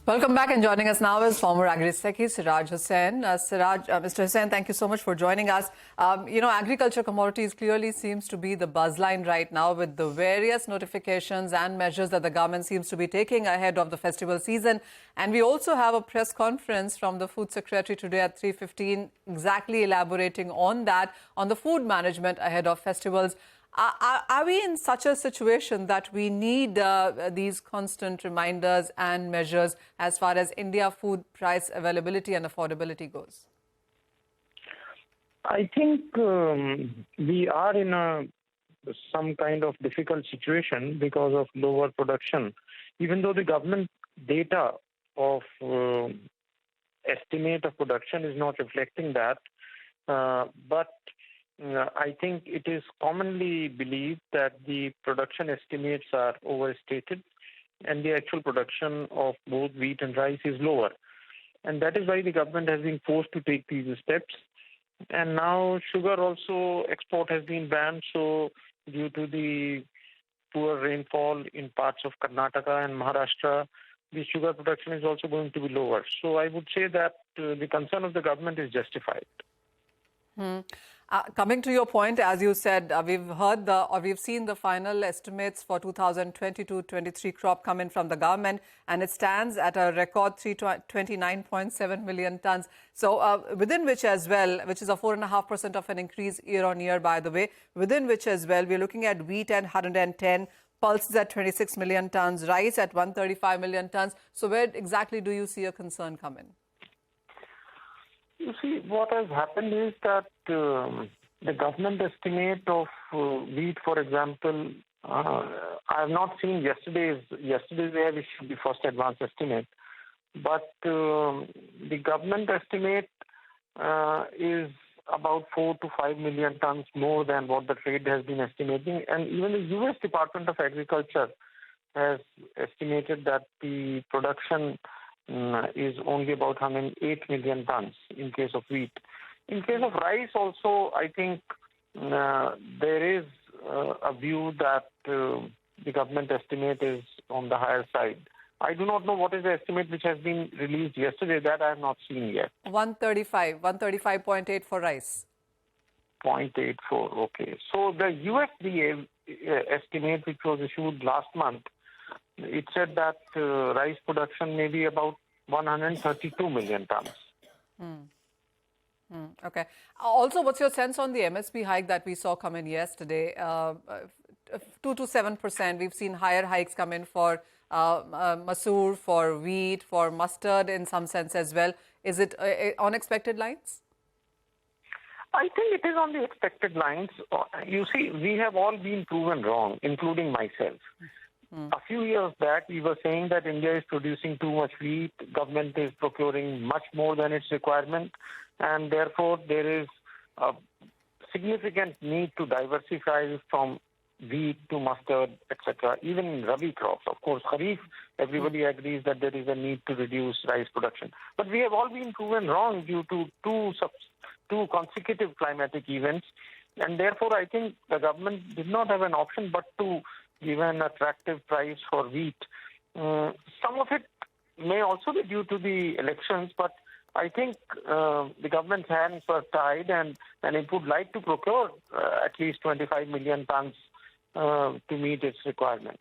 Welcome back, and joining us now is former Agri Secretary Siraj Hussain. Mr. Hussain, thank you so much for joining us. Agriculture commodities clearly seems to be the buzzline right now with the various notifications and measures that the government seems to be taking ahead of the festival season. And we also have a press conference from the Food Secretary today at 3:15, exactly elaborating on that, on the food management ahead of festivals. Are we in such a situation that we need these constant reminders and measures as far as India food price availability and affordability goes? I think we are in some kind of difficult situation because of lower production. Even though the government data of estimate of production is not reflecting that, but I think it is commonly believed that the production estimates are overstated and the actual production of both wheat and rice is lower. And that is why the government has been forced to take these steps. And now sugar also export has been banned. So due to the poor rainfall in parts of Karnataka and Maharashtra, the sugar production is also going to be lower. So I would say that the concern of the government is justified. Coming to your point, as you said, we've seen the final estimates for 2022-23 crop come in from the government, and it stands at a record 29.7 million tons. So within which as well, which is a 4.5% of an increase year on year, by the way, within which as well, we're looking at wheat at 110, pulses at 26 million tons, rice at 135 million tons. So where exactly do you see a concern come in? You see, what has happened is that the government estimate of wheat, for example, I have not seen yesterday's. Yesterday they have issued the first advance estimate, but the government estimate is about 4 to 5 million tons more than what the trade has been estimating, and even the U.S. Department of Agriculture has estimated that the production is only about 108 million tons in case of wheat. In case of rice also, I think there is a view that the government estimate is on the higher side. I do not know what is the estimate which has been released yesterday. That I have not seen yet. 135.8 for rice. 0.84, okay. So the USDA estimate, which was issued last month, it said that rice production may be about 132 million tons. Okay. Also, what's your sense on the MSP hike that we saw come in yesterday? 2 to 7%. We've seen higher hikes come in for masoor, for wheat, for mustard in some sense as well. Is it on expected lines? I think it is on the expected lines. You see, we have all been proven wrong, including myself. A few years back, we were saying that India is producing too much wheat, government is procuring much more than its requirement, and therefore there is a significant need to diversify from wheat to mustard, etc., even in Rabi crops. Of course, Kharif, everybody agrees that there is a need to reduce rice production. But we have all been proven wrong due to two consecutive climatic events, and therefore I think the government did not have an option but to give an attractive price for wheat. Some of it may also be due to the elections, but I think the government's hands were tied and it would like to procure at least 25 million tons to meet its requirement.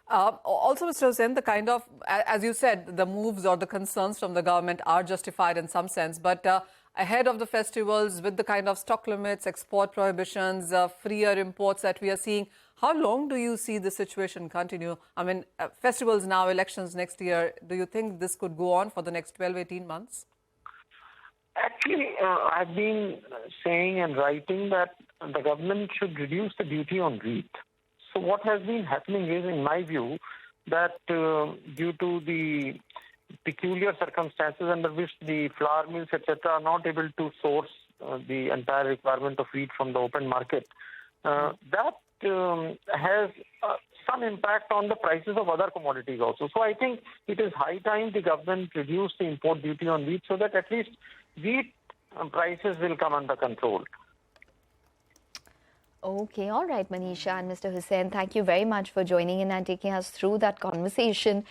Also, Mr. Hussain, the kind of, as you said, the moves or the concerns from the government are justified in some sense, but ahead of the festivals, with the kind of stock limits, export prohibitions, freer imports that we are seeing, how long do you see the situation continue? I mean, festivals now, elections next year, do you think this could go on for the next 12, 18 months? Actually, I've been saying and writing that the government should reduce the duty on wheat. So what has been happening is, in my view, that due to the peculiar circumstances under which the flour mills, etc., are not able to source the entire requirement of wheat from the open market, that has some impact on the prices of other commodities also. So I think it is high time the government reduce the import duty on wheat so that at least wheat prices will come under control. Okay, all right, Manisha and Mr. Hussain, thank you very much for joining in and taking us through that conversation.